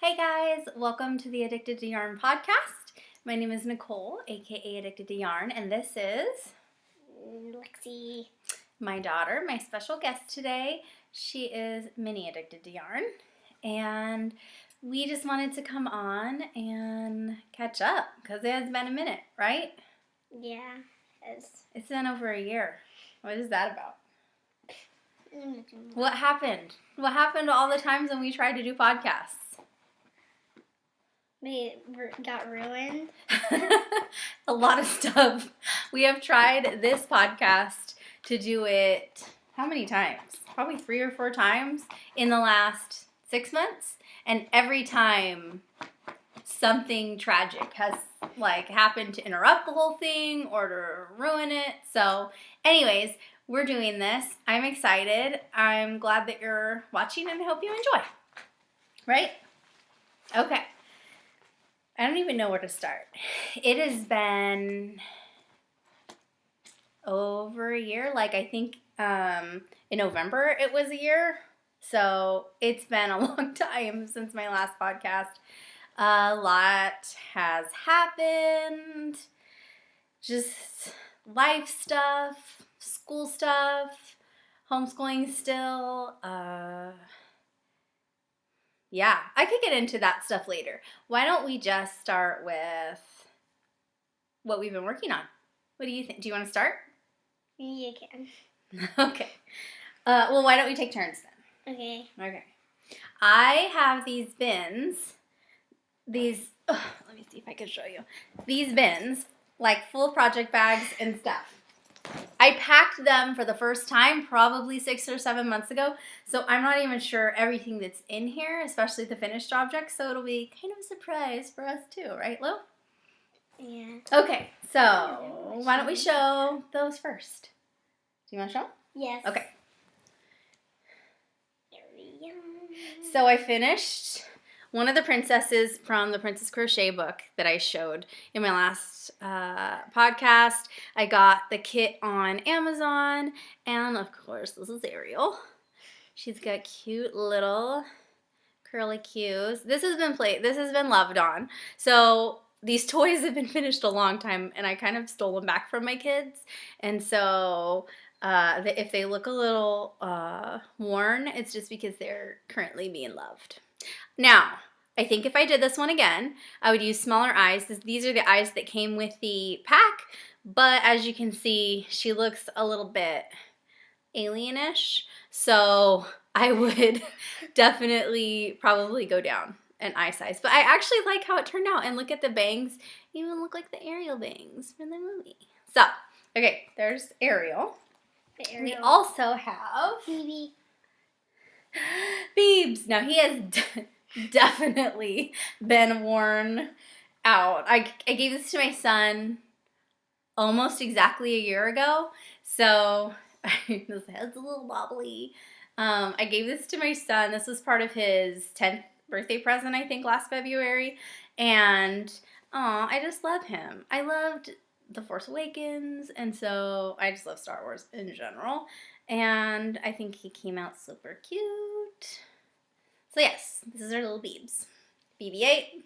Hey guys, welcome to the Addicted to Yarn podcast. My name is Nicole, aka Addicted to Yarn, and this is Lexi, my daughter, my special guest today. She is mini Addicted to Yarn, and we just wanted to come on and catch up because it has been a minute, right? Yeah, It's been over a year. What is that about? What happened? What happened to all the times when we tried to do podcasts? They got ruined. A lot of stuff. We have tried this podcast to do it how many times? Probably 3 or 4 times in the last 6 months. And every time something tragic has happened to interrupt the whole thing or to ruin it. So anyways, we're doing this. I'm excited. I'm glad that you're watching and I hope you enjoy. Right? Okay. I don't even know where to start. It has been over a year. I think in November it was a year. So it's been a long time since my last podcast. A lot has happened. Just life stuff, school stuff, homeschooling still. Yeah, I could get into that stuff later. Why don't we just start with what we've been working on? What do you think? Do you want to start? You can. Okay. Well, why don't we take turns then? Okay. Okay. I have these bins. Let me see if I can show you. These bins, full of project bags and stuff. I packed them for the first time probably 6 or 7 months ago, so I'm not even sure everything that's in here, especially the finished objects, so it'll be kind of a surprise for us too, right, Lou? Yeah. Okay, so why don't we show those first? Do you want to show them? Yes. Okay. There we go. So I finished one of the princesses from the Princess Crochet book that I showed in my last podcast. I got the kit on Amazon, and of course, this is Ariel. She's got cute little curly cues. This has been loved on. So these toys have been finished a long time, and I kind of stole them back from my kids, and so if they look a little worn, it's just because they're currently being loved. Now, I think if I did this one again, I would use smaller eyes. These are the eyes that came with the pack, but as you can see, she looks a little bit alienish, so I would definitely probably go down an eye size. But I actually like how it turned out, and look at the bangs. Even look like the Ariel bangs from the movie. So, okay, there's Ariel. We also have Phoebe. Beebs. Now, he has definitely been worn out. I gave this to my son almost exactly a year ago, so his head's a little wobbly. I gave this to my son. This was part of his 10th birthday present, I think, last February, and I just love him. I loved The Force Awakens, and so I just love Star Wars in general, and I think he came out super cute. So yes, this is our little Beebs. BB-8.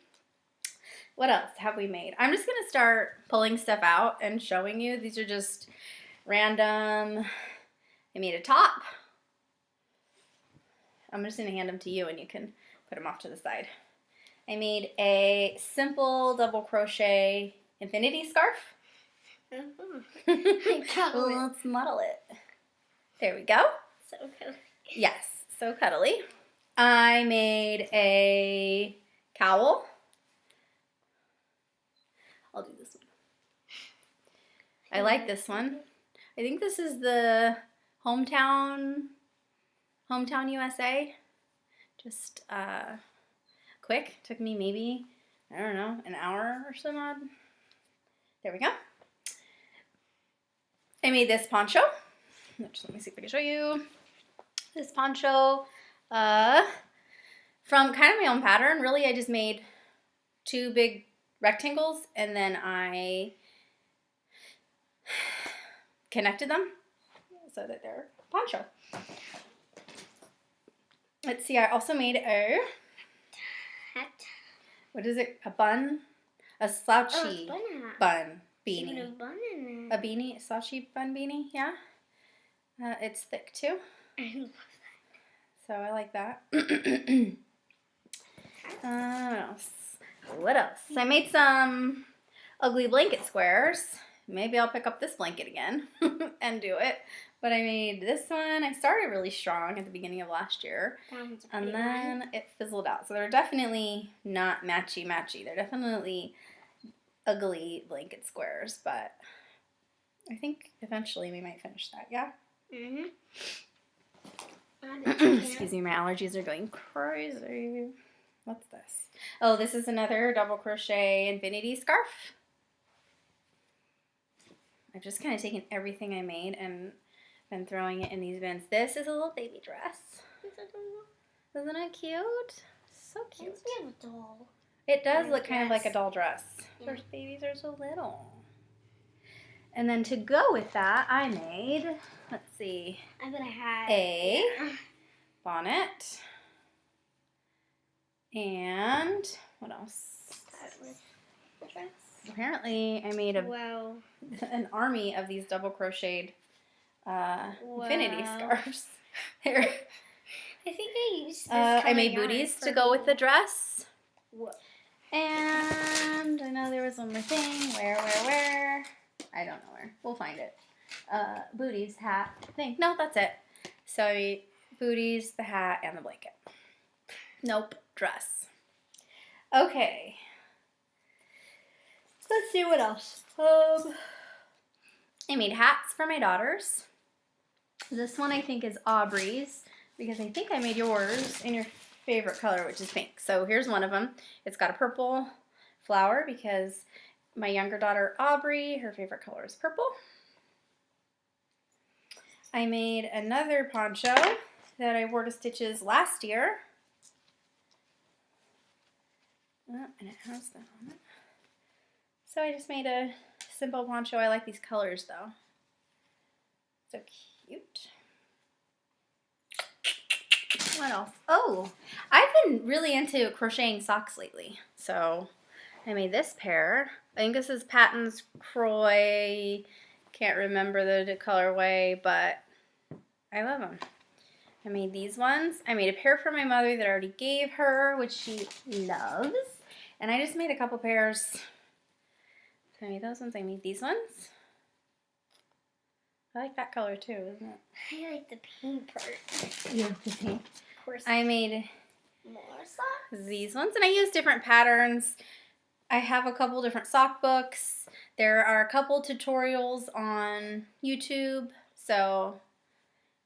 What else have we made? I'm just going to start pulling stuff out and showing you. These are just random. I made a top. I'm just going to hand them to you and you can put them off to the side. I made a simple double crochet infinity scarf. Let's model it. There we go. So cuddly. Yes, so cuddly. I made a cowl. I'll do this one. I like this one. I think this is the Hometown USA. Just quick. Took me maybe, I don't know, an hour or so. There we go. I made this poncho. Let me see if I can show you. This poncho from kind of my own pattern. Really, I just made 2 big rectangles and then I connected them so that they're poncho. Let's see, I also made a hat what is it? A bun? A slouchy Oh, it's bun hat. bun Even a beanie. bun in A it. beanie, a slouchy bun beanie, yeah. It's thick too, I love so I like that. What else? What else? I made some ugly blanket squares. Maybe I'll pick up this blanket again and do it. But I made this one. I started really strong at the beginning of last year. that one's a And pretty then one. it fizzled out. So they're definitely not matchy-matchy. They're definitely ugly blanket squares. But I think eventually we might finish that, yeah? Mm-hmm. Excuse me, my allergies are going crazy. What's this? Oh, this is another double crochet infinity scarf. I've just kind of taken everything I made and been throwing it in these bins. This is a little baby dress. Isn't it cute? So cute. It's like a doll. It does Baby look kind of dress. like a doll dress. Yeah. Those babies are so little. And then to go with that, I made, let's see, I bet I had a bonnet. And what else? Dress. Apparently, I made Wow. an army of these double crocheted infinity Wow. scarves. Here. I think I used this I made color yarn booties for to go with the people. dress. Whoa. And I know there was one more thing. Where? I don't know where. We'll find it. Booties, hat, thing. No, that's it. So I made booties, the hat, and the blanket. Nope, dress. Okay. Let's see what else. I made hats for my daughters. This one I think is Aubrey's because I think I made yours in your favorite color, which is pink. So here's one of them. It's got a purple flower because my younger daughter Aubrey, her favorite color is purple. I made another poncho that I wore to stitches last year. Oh, and it has that on it. So I just made a simple poncho. I like these colors though. So cute. What else? Oh, I've been really into crocheting socks lately. So I made this pair. I think this is Patton's Croy. Can't remember the colorway, but I love them. I made these ones. I made a pair for my mother that I already gave her, which she loves. And I just made a couple pairs. So I made those ones. I made these ones. I like that color too, isn't it? I like the pink part. Yeah, the pink. Of course. I made More socks. these ones, and I use different patterns. I have a couple different sock books. There are a couple tutorials on YouTube, so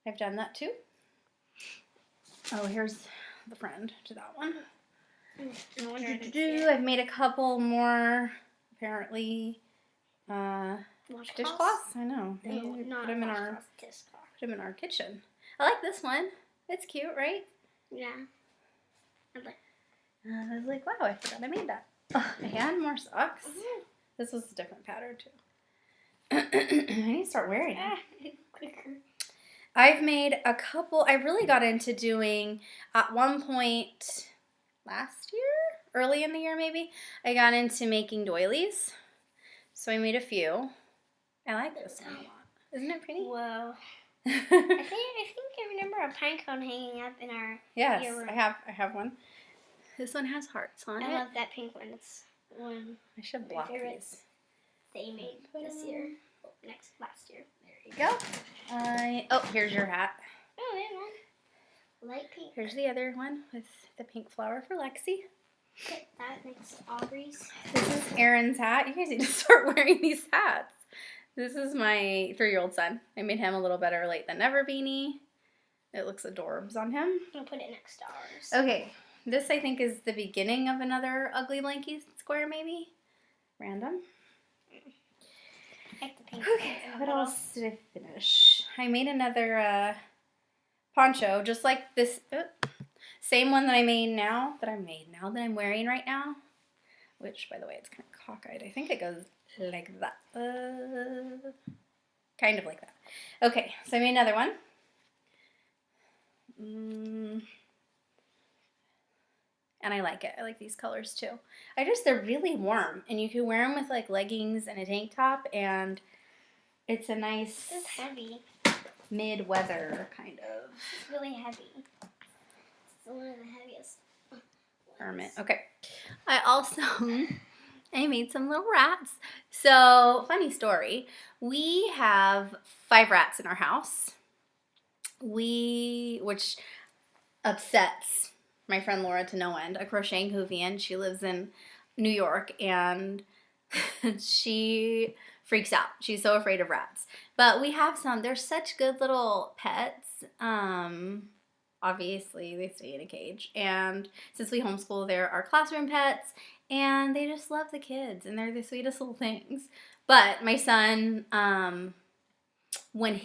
I've done that too. Oh, here's the friend to that one. I've made a couple more, apparently, dishcloths. I know. No, We not put them in our kitchen. I like this one. It's cute, right? Yeah. I was like, wow, I forgot I made that. Oh, and more socks. This was a different pattern too. I need to start wearing it. Quicker. I've made a couple. I really got into doing at one point last year, early in the year maybe, I got into making doilies. So I made a few. I like this one a lot. Isn't it pretty? Whoa. I think I remember a pine cone hanging up in our Yes, your room. I have one. This one has hearts on it. I love that pink one. It's one I should of my block favorites. these. They made this year. Last year. There you go. Oh, here's your hat. Oh, that one. Light pink. Here's the other one with the pink flower for Lexi. Okay, that makes Aubrey's. This is Aaron's hat. You guys need to start wearing these hats. This is my 3-year-old son. I made him a little better late than never beanie. It looks adorbs on him. I'm going to put it next to ours. Okay, this I think is the beginning of another ugly blankie square maybe. Random. I like the pink Okay, what else did I finish? I made another poncho, just like this. Same one that I made now, that I'm wearing right now. Which, by the way, it's kind of cockeyed. I think it goes like that. Kind of like that. Okay, so I made another one. And I like it. I like these colors too. They're really warm. And you can wear them with like leggings and a tank top. And it's a nice It's heavy. mid-weather kind of. It's really heavy. It's one of the heaviest. Garment. Okay. I made some little rats. So, funny story. We have 5 rats in our house. Which upsets my friend Laura to no end, a crocheting Hoovian. She lives in New York, and she freaks out. She's so afraid of rats. But we have some. They're such good little pets. Obviously, they stay in a cage. And since we homeschool, they're our classroom pets. And they just love the kids. And they're the sweetest little things. But my son, when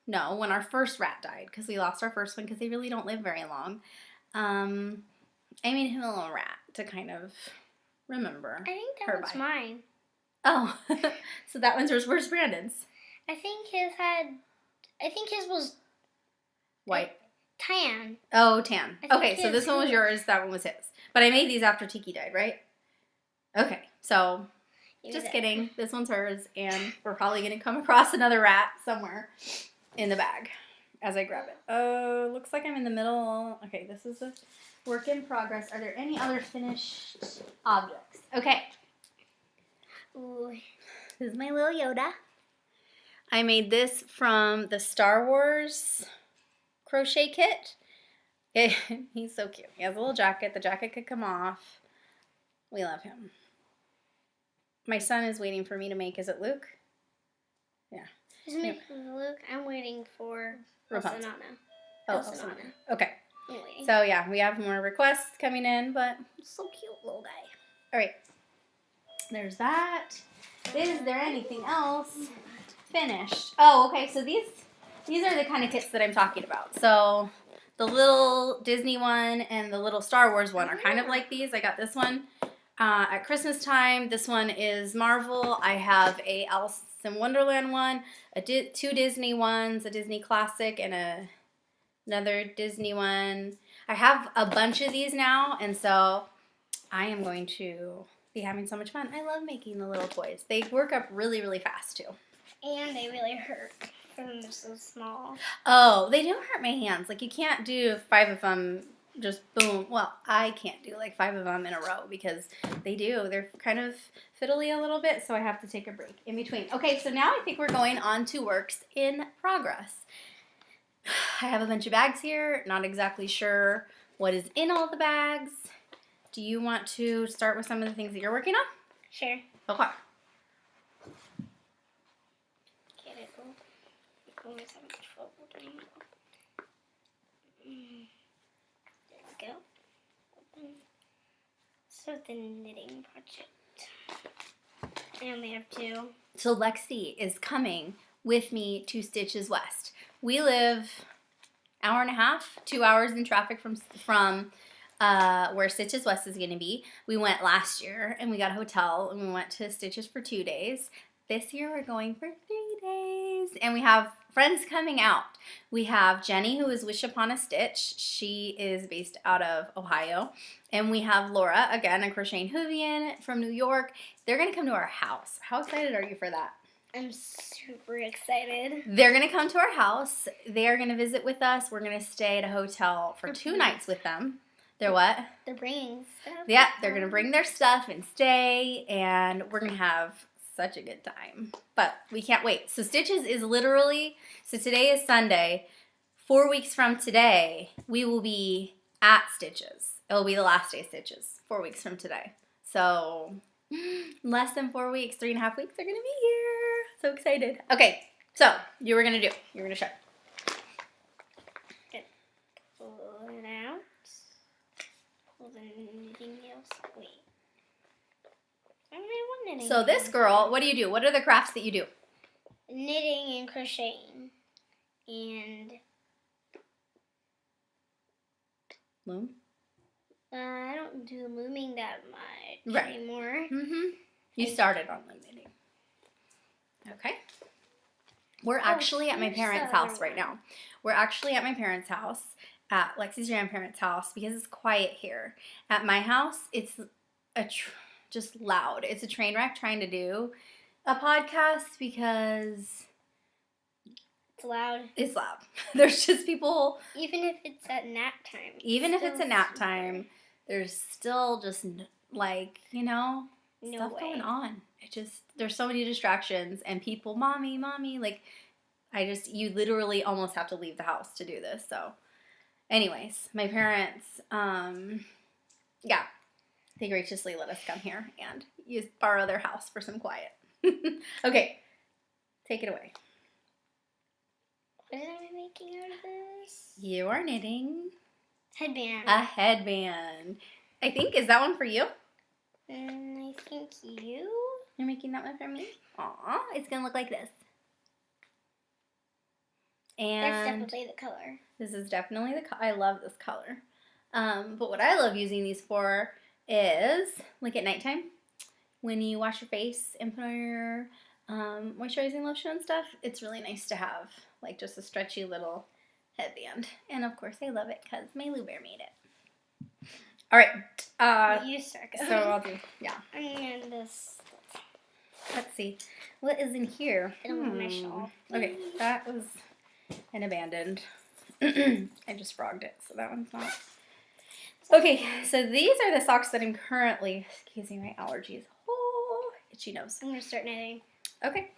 our first rat died, because we lost our first one because they really don't live very long, I made him a little rat to kind of remember. I think that was mine. Oh, so that one's yours. Where's Brandon's? I think his was White. Tan. Oh, tan. Okay, so this one was his. yours, that one was his. But I made these after Tiki died, right? Okay, so just kidding. This one's hers, and we're probably going to come across another rat somewhere in the bag as I grab it. Oh, looks like I'm in the middle. Okay, this is a work in progress. Are there any other finished objects? Okay. Ooh. This is my little Yoda. I made this from the Star Wars crochet kit. He's so cute. He has a little jacket. The jacket could come off. We love him. My son is waiting for me to make. Is it Luke? Yeah. Is it Luke? I'm waiting for Rapunzel. Oh, Okay. Anyway. So yeah, we have more requests coming in, but so cute little guy. All right. There's that. Is there anything else finished? Oh, okay. So these are the kind of kits that I'm talking about. So the little Disney one and the little Star Wars one are kind of like these. I got this one at Christmas time. This one is Marvel. I have a Alice in Wonderland one, 2 Disney ones, a Disney classic, and another Disney one. I have a bunch of these now, and so I am going to be having so much fun. I love making the little toys. They work up really, really fast too. And they really hurt because they're so small. Oh, they do hurt my hands. Like, you can't do 5 of them just boom. Well, I can't do like 5 of them in a row because they're kind of fiddly a little bit, so I have to take a break in between. Okay, so now I think we're going on to works in progress. I have a bunch of bags here. Not exactly sure what is in all the bags. Do you want to start with some of the things that you're working on? Sure. Okay. Get it. Always having trouble doing it. There we go. So the knitting project. I only have 2. So Lexi is coming with me to Stitches West. We live hour and a half, 2 hours in traffic from where Stitches West is going to be. We went last year and we got a hotel and we went to Stitches for 2 days. This year we're going for 3 days and we have friends coming out. We have Jenny, who is Wish Upon a Stitch. She is based out of Ohio. And we have Laura, again, a crocheting Hoovian from New York. They're going to come to our house. How excited are you for that? I'm super excited. They're going to come to our house. They're going to visit with us. We're going to stay at a hotel for 2 nights with them. They're what? They're bringing stuff. Yeah, they're going to bring their stuff and stay, and we're going to have such a good time. But we can't wait. So Stitches is literally, so today is Sunday. 4 weeks from today, we will be at Stitches. It will be the last day of Stitches, 4 weeks from today. So less than 4 weeks, 3.5 weeks, they're going to be here. So excited. Okay, so you were going to show. Pull it out. Pull the knitting needles. Wait. So this girl, what do you do? What are the crafts that you do? Knitting and crocheting. And loom? I don't do looming that much anymore. Mm-hmm. You started on loom knitting. Okay. We're actually at my parents' house right now. We're actually at my parents' house. at Lexi's grandparents' house because it's quiet here. At my house, it's just loud. It's a train wreck trying to do a podcast because it's loud. It's loud. There's just people. Even if it's at nap time. Even if it's a nap time, there's still just like, no stuff way. going on. There's so many distractions and people, mommy, like, you literally almost have to leave the house to do this. So anyways, my parents, they graciously let us come here and borrow their house for some quiet. Okay, take it away. What am I making out of this? You are knitting headband. A headband. I think, is that one for you? I think you're making that one for me? Aw, it's gonna look like this. And that's definitely the color. This is definitely the color. I love this color. But what I love using these for is, like at nighttime, when you wash your face and put on your moisturizing lotion and stuff, it's really nice to have like just a stretchy little headband. And of course I love it because my Lou Bear made it. All right. You start. So I'll do, yeah. And this. Let's see. What is in here? I don't want my shawl. Okay, that was an abandoned. I just frogged it, so that one's not. Okay, so these are the socks that I'm currently, excuse me, my allergies. Oh, itchy nose. I'm going to start knitting. Okay,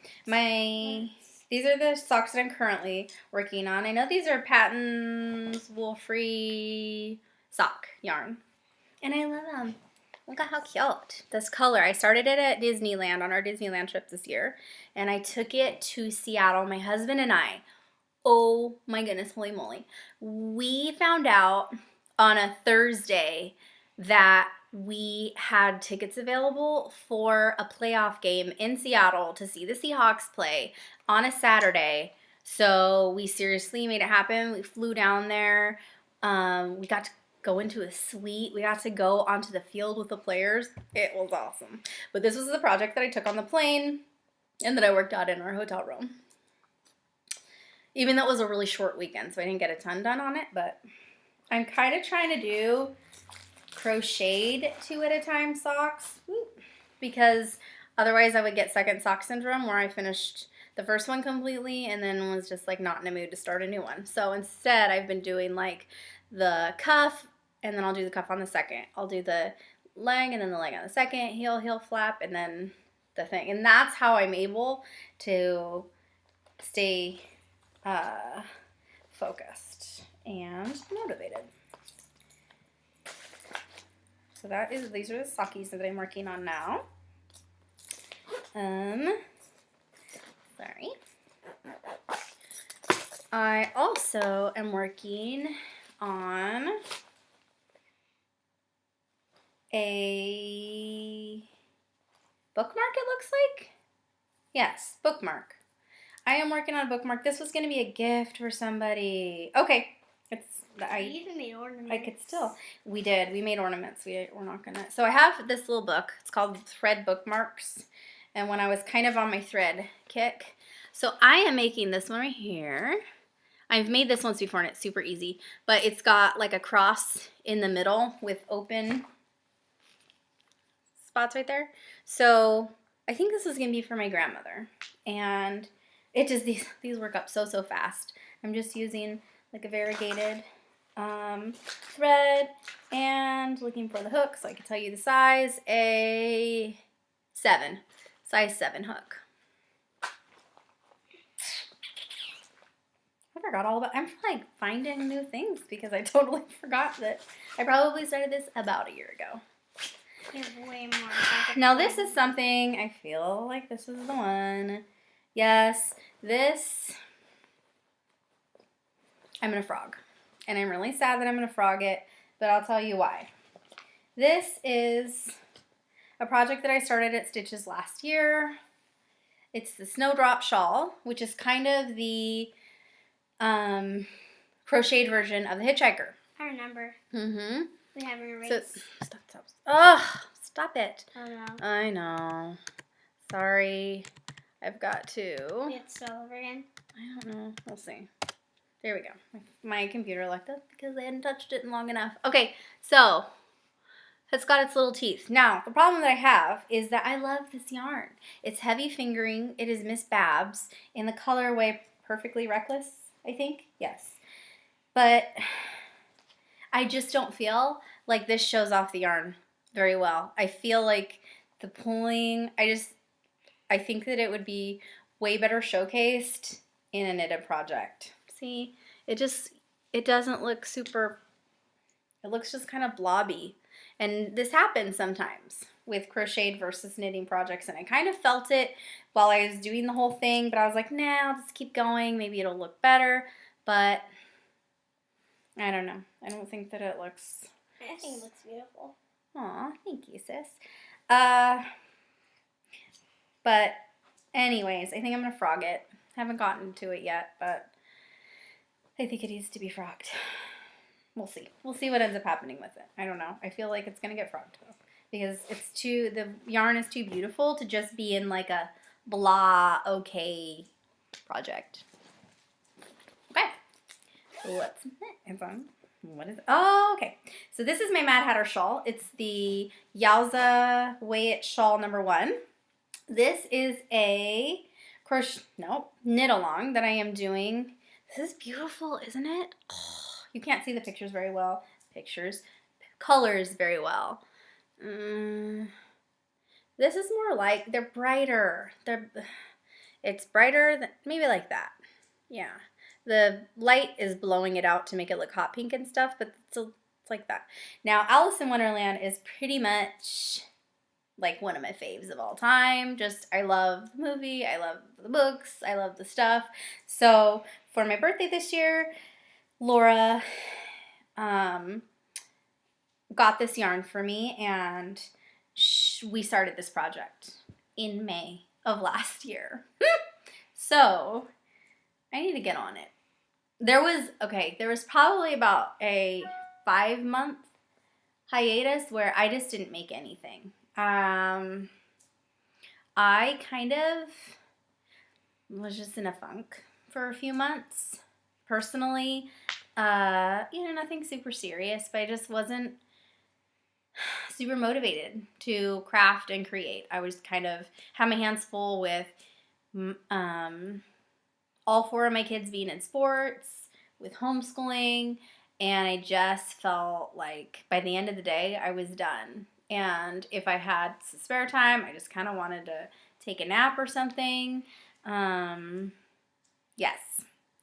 these are the socks that I'm currently working on. I know these are Patton's wool-free sock yarn, and I love them. Look at how cute. This color, I started it at Disneyland on our Disneyland trip this year, and I took it to Seattle, my husband and I. Oh my goodness, holy moly. We found out on a Thursday that we had tickets available for a playoff game in Seattle to see the Seahawks play on a Saturday. So we seriously made it happen. We flew down there. We got to go into a suite. We got to go onto the field with the players. It was awesome. But this was the project that I took on the plane and that I worked out in our hotel room. Even though it was a really short weekend, so I didn't get a ton done on it, but I'm kind of trying to do crocheted 2 at a time socks because otherwise I would get second sock syndrome where I finished the first one completely and then was just like not in a mood to start a new one. So instead I've been doing like the cuff and then I'll do the cuff on the second. I'll do the leg and then the leg on the second, heel flap, and then the thing. And that's how I'm able to stay focused and motivated. So these are the sockies that I'm working on now. Sorry. I also am working on a bookmark, it looks like. Yes, bookmark. I am working on a bookmark. This was going to be a gift for somebody. Okay. You even made ornaments. I could still. We did. We made ornaments. We're not going to. So I have this little book. It's called Thread Bookmarks. And when I was kind of on my thread kick. So I am making this one right here. I've made this once before and it's super easy. But it's got like a cross in the middle with open spots right there. So I think this is going to be for my grandmother. And it just, these work up so fast. I'm just using like a variegated thread and looking for the hook so I can tell you the size. A 7. Size 7 hook. I forgot all about, I'm like finding new things because I totally forgot that I probably started this about a year ago. You have way more. Now this is something, I feel like this is the one. Yes, this, I'm going to frog. And I'm really sad that I'm going to frog it, but I'll tell you why. This is a project that I started at Stitches last year. It's the Snowdrop Shawl, which is kind of the crocheted version of the Hitchhiker. I remember. Mm-hmm. We have an erase. So, stop. Ugh, stop it. Oh no. I know. Sorry. I've got to. We have to start over again. I don't know. We'll see. There we go. My computer locked up because I hadn't touched it in long enough. Okay, so it's got its little teeth. Now, the problem that I have is that I love this yarn. It's heavy fingering. It is Miss Babs in the colorway Perfectly Reckless, I think. Yes. But I just don't feel like this shows off the yarn very well. I feel like the pulling, I think that it would be way better showcased in a knitted project. See, it doesn't look super, it looks just kind of blobby. And this happens sometimes with crocheted versus knitting projects. And I kind of felt it while I was doing the whole thing, but I was like, nah, I'll just keep going. Maybe it'll look better. But I don't know. I don't think that it looks... I think it looks beautiful. Aw, thank you, sis. But anyways, I think I'm going to frog it. Haven't gotten to it yet, but I think it needs to be frogged. We'll see. We'll see what ends up happening with it. I don't know. I feel like it's going to get frogged, though, because the yarn is too beautiful to just be in like a blah, okay project. Okay. What's next? What is it? Oh, okay. So this is my Mad Hatter shawl. It's the Yowza Weigh It shawl #1. This is a knit along that I am doing. This is beautiful, isn't it? Oh, you can't see the pictures very well. Colors very well. This is more like, they're brighter. It's brighter than, maybe like that. Yeah. The light is blowing it out to make it look hot pink and stuff, but it's like that. Now, Alice in Wonderland is pretty much like one of my faves of all time. Just, I love the movie, I love the books, I love the stuff. So for my birthday this year, Laura got this yarn for me, and we started this project in May of last year. So I need to get on it. There was probably about a 5-month hiatus where I just didn't make anything. I kind of was just in a funk for a few months, personally. Nothing super serious, but I just wasn't super motivated to craft and create. I was kind of had my hands full with all 4 of my kids being in sports, with homeschooling, and I just felt like by the end of the day I was done. And if I had some spare time, I just kind of wanted to take a nap or something. Yes.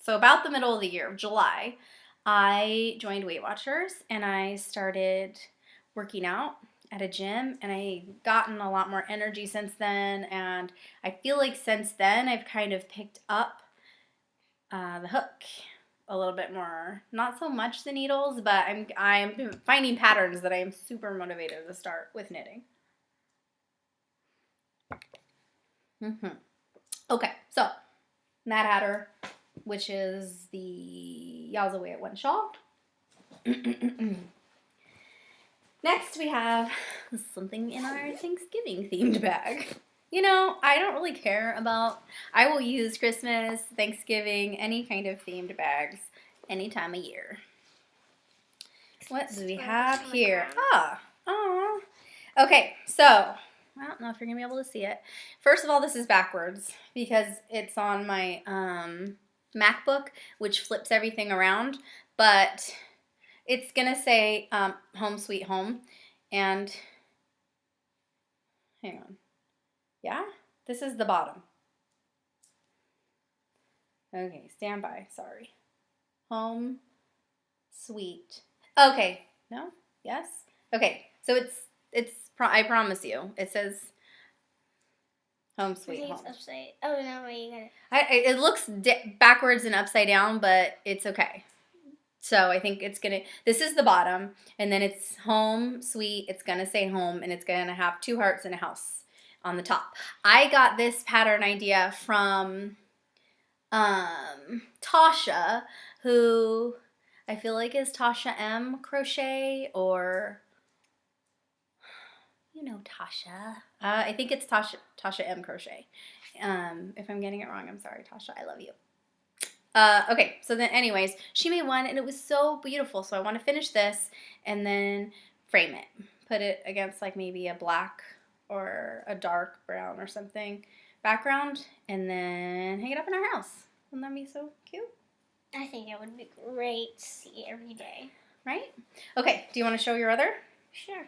So about the middle of the year, July, I joined Weight Watchers and I started working out at a gym, and I've gotten a lot more energy since then, and I feel like since then I've kind of picked up the hook a little bit more. Not so much the needles, but I'm finding patterns that I am super motivated to start with knitting. Okay, so Mad Hatter, which is the Yowza Weigh It One shawl. Next we have something in our Thanksgiving themed bag. You know, I don't really care about, I will use Christmas, Thanksgiving, any kind of themed bags any time of year. What do we have here? Okay, so I don't know if you're going to be able to see it. First of all, this is backwards because it's on my MacBook, which flips everything around, but it's going to say Home Sweet Home, and hang on. Yeah? This is the bottom. Okay, stand by. Sorry. Home Sweet. Okay. No? Yes? Okay. So I promise you, it says Home Sweet Home. Upside. Oh, no, wait, you got it. It looks backwards and upside down, but it's okay. So I think it's going to, this is the bottom, and then it's Home Sweet. It's going to say home, and it's going to have 2 hearts and a house on the top. I got this pattern idea from Tasha, who I feel like is Tasha M Crochet, or you know Tasha. I think it's Tasha M Crochet. If I'm getting it wrong, I'm sorry, Tasha. I love you. Okay, so then anyways, she made one and it was so beautiful. So I want to finish this and then frame it. Put it against like maybe a black or a dark brown or something background and then hang it up in our house. Wouldn't that be so cute? I think it would be great to see every day. Right? Okay, do you want to show your other? Sure.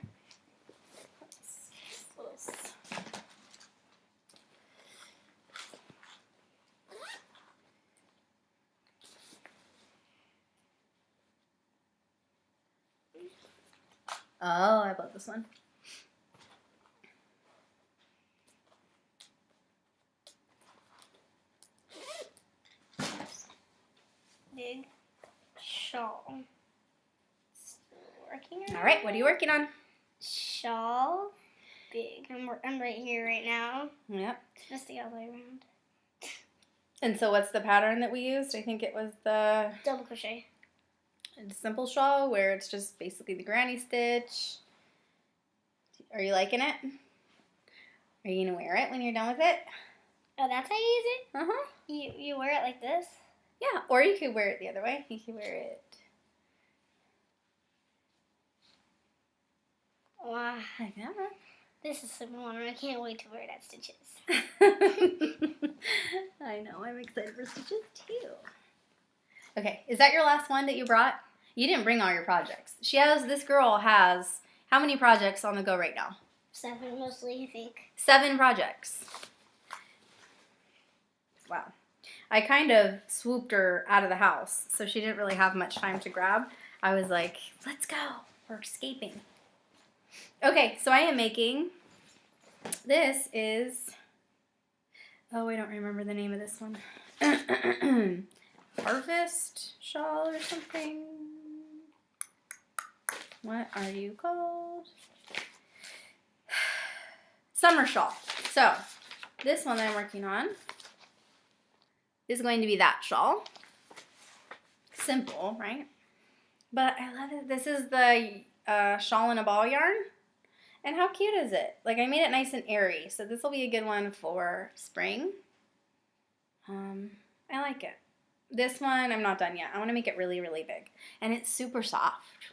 Oh, I love this one. Big shawl. Still working on All right, what are you working on? shawl. Big. I'm right here right now. Yep. It's just the other way around. And so what's the pattern that we used? I think it was the Double crochet. simple shawl where it's just basically the granny stitch. Are you liking it? Are you going to wear it when you're done with it? Oh, that's how you use it? Uh-huh. You wear it like this? Yeah, or you could wear it the other way. You could wear it Wow. like that. This is super fun. I can't wait to wear that stitches. I know, I'm excited for stitches too. Okay, is that your last one that you brought? You didn't bring all your projects. This girl has, how many projects on the go right now? 7 mostly, I think. 7 projects. Wow. I kind of swooped her out of the house, so she didn't really have much time to grab. I was like, let's go. We're escaping. Okay, so I am making, this is, oh, I don't remember the name of this one. Harvest shawl or something. What are you called? Summer shawl. So, this one that I'm working on is going to be that shawl. Simple, right? But I love it. This is the shawl in a ball yarn. And how cute is it? Like, I made it nice and airy. So this will be a good one for spring. I like it. This one, I'm not done yet. I want to make it really, really big. And it's super soft.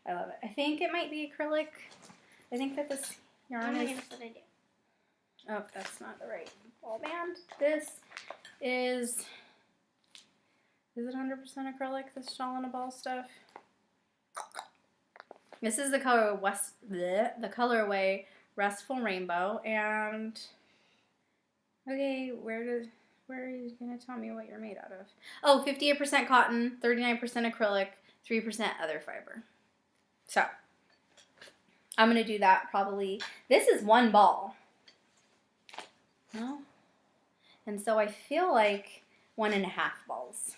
I love it. I think it might be acrylic. I think that this yarn is... That's what I do. Oh, that's not the right ball band. This is it 100% acrylic, this shawl and a ball stuff? This is the colorway Restful Rainbow, and okay, where are you gonna tell me what you're made out of? Oh, 58% cotton, 39% acrylic, 3% other fiber. So I'm gonna do that probably. This is one ball. No. And so I feel like 1.5 balls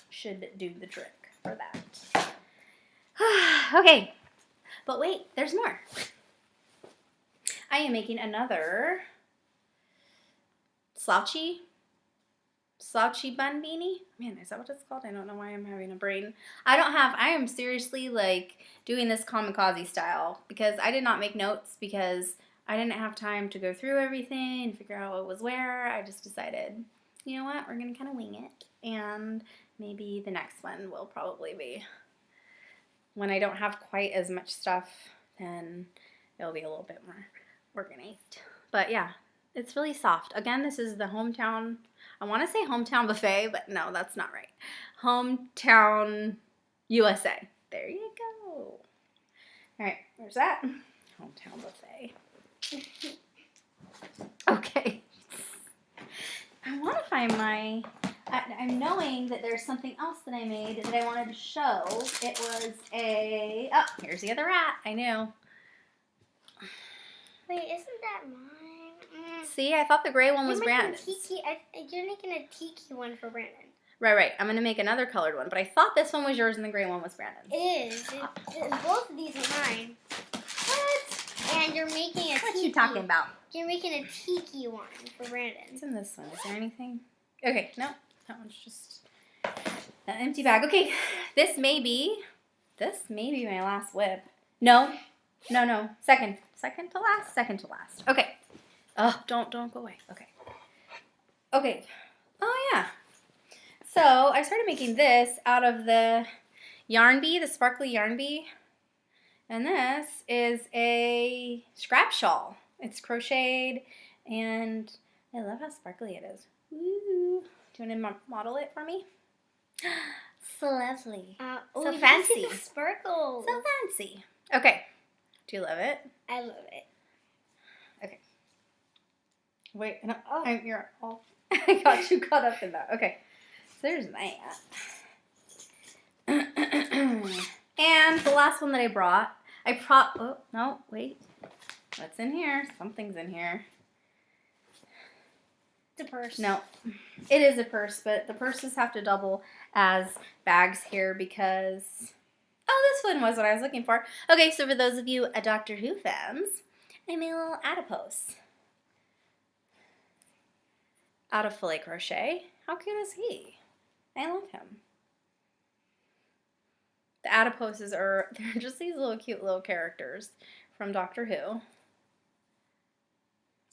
should do the trick for that. Okay. But wait, there's more. I am making another slouchy bun beanie. Man, is that what it's called? I don't know why I'm having a brain. I am seriously like doing this kamikaze style because I did not make notes because I didn't have time to go through everything and figure out what was where. I just decided, you know what, we're going to kind of wing it. And maybe the next one will probably be when I don't have quite as much stuff, then it'll be a little bit more organized. But yeah, it's really soft. Again, this is the Hometown, I want to say Hometown Buffet, but no, that's not right. Hometown USA. There you go. All right, there's that. Hometown Buffet. Okay. I want to find my... I'm knowing that there's something else that I made that I wanted to show. It was a... Oh, here's the other rat. I knew. Wait, isn't that mine? See, I thought the gray one was Brandon's. You're making a tiki one for Brandon. Right. I'm going to make another colored one, but I thought this one was yours and the gray one was Brandon's. It is. Both of these are mine. What? And you're making a tiki. What you talking about? You're making a tiki one for Brandon. What's in this one? Is there anything? Okay, no. That one's just an empty bag. Okay, this may be my last whip. No. Second to last. Okay. Oh, don't go away. Okay. Oh yeah. So I started making this out of the yarn bee, the sparkly yarn bee. And this is a scrap shawl. It's crocheted, and I love how sparkly it is. Woo. Do you want to model it for me? So lovely. So you fancy. can see the sparkles. So fancy. Okay. Do you love it? I love it. Okay. Wait, no, you're all. I got you caught up in that. Okay. So there's that. And the last one that I brought, oh, no, wait. What's in here? Something's in here. It's a purse. No, it is a purse, but the purses have to double as bags here because, oh, this one was what I was looking for. Okay, so for those of you Doctor Who fans, I made a little adipose out of filet crochet. How cute is he? I love him. The adiposes they're just these little cute little characters from Doctor Who.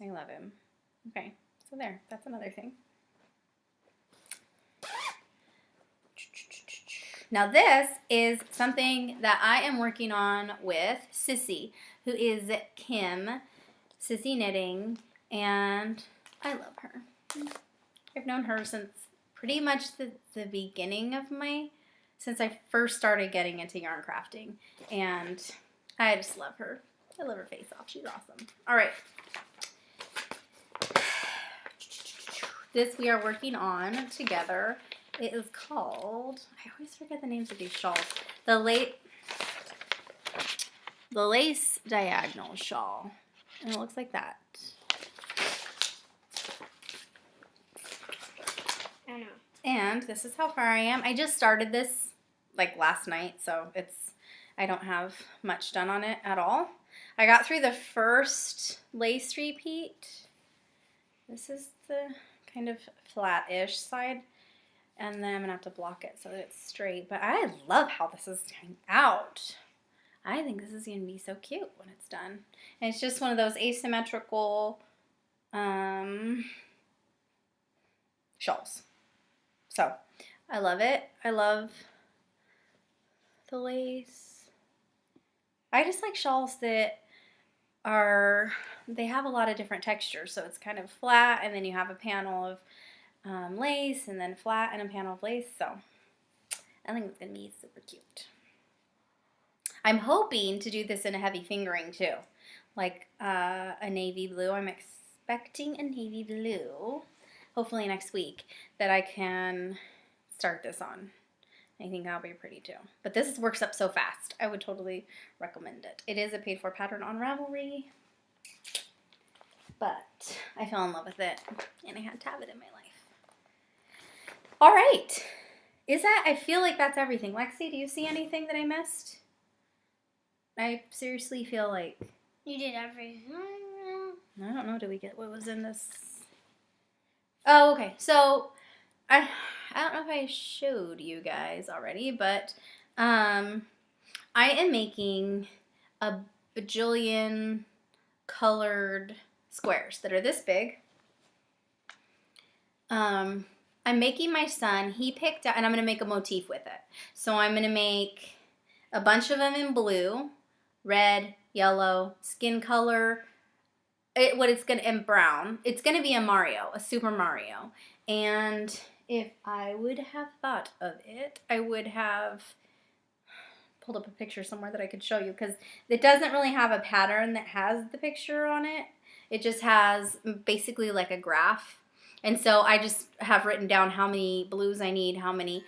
I love him. Okay, so there, that's another thing. Now this is something that I am working on with Sissy, who is Kim, Sissy Knitting, and I love her. I've known her since pretty much the beginning of since I first started getting into yarn crafting, and I just love her. I love her face off. She's awesome. All right. This we are working on together. It is called, I always forget the names of these shawls. The lace diagonal shawl. And it looks like that. I know. And this is how far I am. I just started this like last night, so I don't have much done on it at all. I got through the first lace repeat. This is the kind of flat-ish side. And then I'm going to have to block it so that it's straight. But I love how this is turning out. I think this is going to be so cute when it's done. And it's just one of those asymmetrical shawls. So, I love it. I love the lace. I just like shawls that they have a lot of different textures. So it's kind of flat, and then you have a panel of lace, and then flat and a panel of lace. So I think it's going to be super cute. I'm hoping to do this in a heavy fingering too, like a navy blue. I'm expecting a navy blue, hopefully next week, that I can start this on. I think that'll be pretty too. But this works up so fast. I would totally recommend it. It is a paid for pattern on Ravelry, but I fell in love with it and I had to have it in my life. All right. I feel like that's everything. Lexi, do you see anything that I missed? I seriously feel like you did everything. I don't know. Did we get what was in this? Oh, okay. So I don't know if I showed you guys already, but I am making a bajillion colored squares that are this big. I'm making my son, he picked out, and I'm going to make a motif with it. So I'm going to make a bunch of them in blue, red, yellow, skin color, and brown. It's going to be a Mario, a Super Mario. And if I would have thought of it, I would have pulled up a picture somewhere that I could show you, because it doesn't really have a pattern that has the picture on it. It just has basically like a graph. And so I just have written down how many blues I need, how many.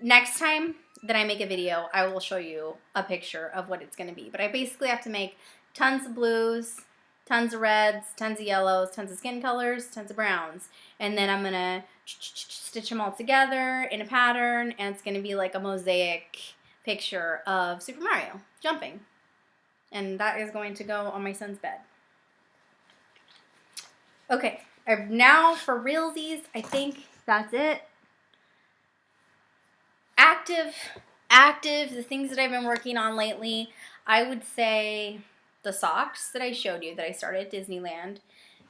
Next time that I make a video, I will show you a picture of what it's going to be. But I basically have to make tons of blues, tons of reds, tons of yellows, tons of skin colors, tons of browns. And then I'm going to stitch them all together in a pattern, and it's going to be like a mosaic picture of Super Mario jumping. And that is going to go on my son's bed. Okay. Now for realsies, I think that's it. Active, the things that I've been working on lately, I would say the socks that I showed you that I started at Disneyland,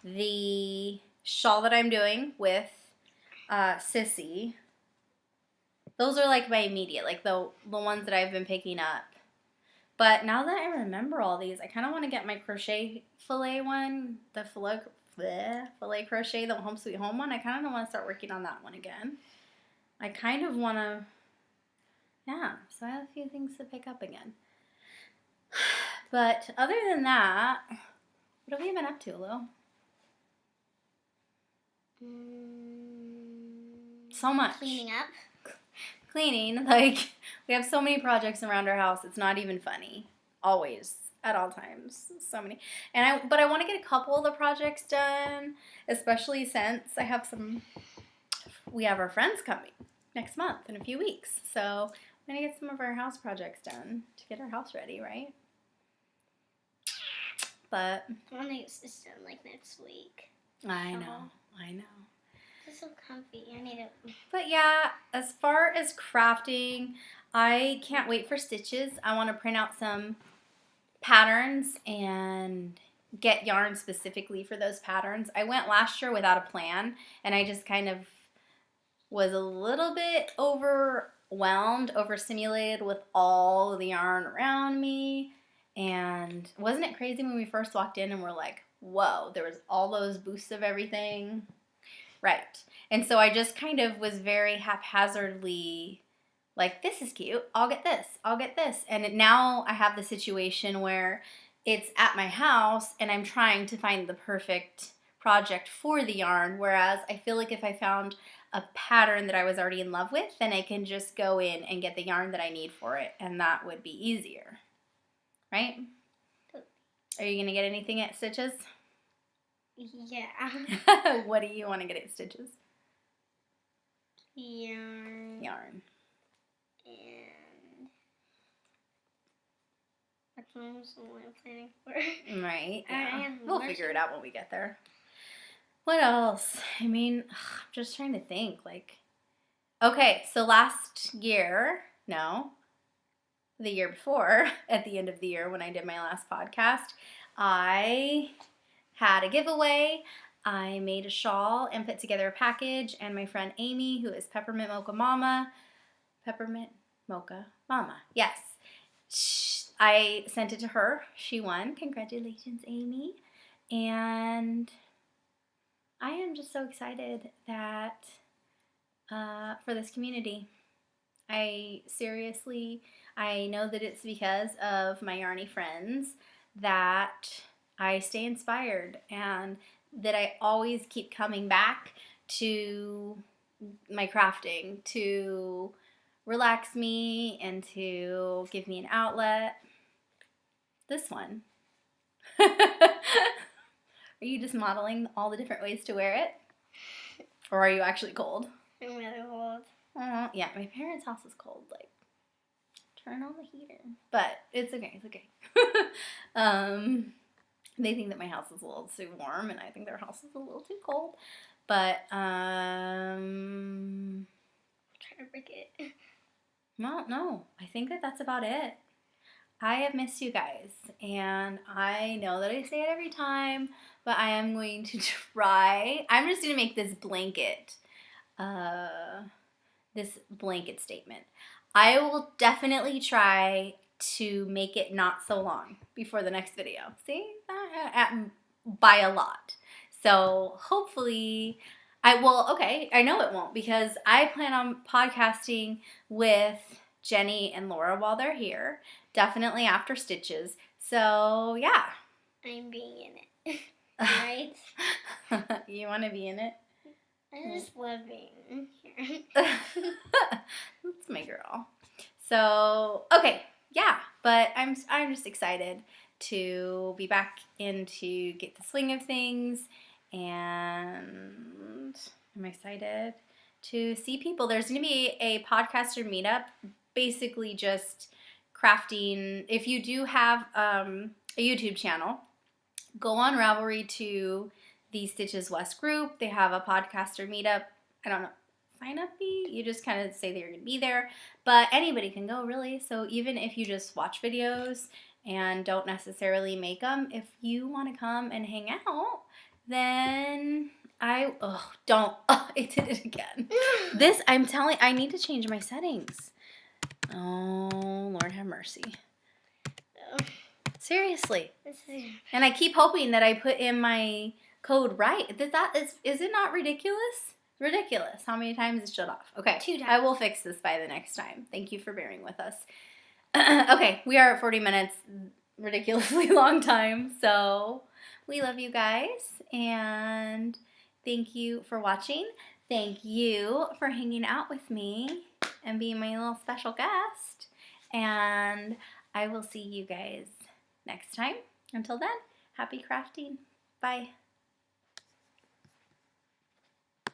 the shawl that I'm doing with Sissy, Those are like my immediate, like the ones that I've been picking up. But now that I remember all these, I kind of want to get my crochet fillet one, the fillet crochet, the Home Sweet Home one. I kind of want to start working on that one again. I kind of want to, yeah, so I have a few things to pick up again. But other than that, what have we been up to, Lou? So much. Cleaning up. Cleaning, like, we have so many projects around our house, it's not even funny. Always, at all times, so many. But I want to get a couple of the projects done, especially since we have our friends coming next month in a few weeks. So I'm going to get some of our house projects done to get our house ready, right? But I want to get this done like next week. I know. It's so comfy. I need it. But yeah, as far as crafting, I can't wait for stitches. I want to print out some patterns and get yarn specifically for those patterns. I went last year without a plan, and I just kind of was a little bit overwhelmed, overstimulated with all the yarn around me. And wasn't it crazy when we first walked in and we're like, whoa, there was all those boosts of everything? Right. And so I just kind of was very haphazardly like, this is cute. I'll get this. I'll get this. And now I have the situation where it's at my house and I'm trying to find the perfect project for the yarn. Whereas I feel like if I found a pattern that I was already in love with, then I can just go in and get the yarn that I need for it. And that would be easier. Right? Are you going to get anything at Stitches? Yeah. What do you want to get at Stitches? Yarn. And that's what I'm planning for. Right. Yeah. Yeah. We'll figure it out when we get there. What else? I mean, I'm just trying to think. Like, okay, so the year before, at the end of the year when I did my last podcast, I had a giveaway. I made a shawl and put together a package, and my friend Amy, who is Peppermint Mocha Mama, yes, I sent it to her. She won. Congratulations, Amy. And I am just so excited that for this community. I know that it's because of my yarny friends that I stay inspired and that I always keep coming back to my crafting to relax me and to give me an outlet. This one. Are you just modeling all the different ways to wear it? Or are you actually cold? I'm really cold. Yeah, my parents' house is cold. Like, turn on the heater. But it's okay. It's okay. They think that my house is a little too warm, and I think their house is a little too cold. But, I'm trying to break it. No. I think that that's about it. I have missed you guys, and I know that I say it every time, but I am going to try. I'm just going to make this blanket statement. I will definitely try to make it not so long before the next video. See? By a lot. So hopefully I know it won't, because I plan on podcasting with Jenny and Laura while they're here. Definitely after Stitches. So yeah. I'm being in it. Right? You want to be in it? I just love being here. That's my girl. So, okay, yeah, but I'm just excited to be back in to get the swing of things, and I'm excited to see people. There's going to be a podcaster meetup, basically just crafting. If you do have a YouTube channel, go on Ravelry to the Stitches West group. They have a podcaster meetup. I don't know. Sign up fee. You just kind of say that you're going to be there. But anybody can go, really. So even if you just watch videos and don't necessarily make them, if you want to come and hang out, then Don't. It did it again. I need to change my settings. Oh, Lord have mercy. Seriously. And I keep hoping that I put in my code right. Is it not ridiculous? Ridiculous. How many times it's shut off? Okay. 2 times. I will fix this by the next time. Thank you for bearing with us. Okay, we are at 40 minutes. Ridiculously long time. So we love you guys. And thank you for watching. Thank you for hanging out with me and being my little special guest. And I will see you guys next time. Until then, happy crafting. Bye.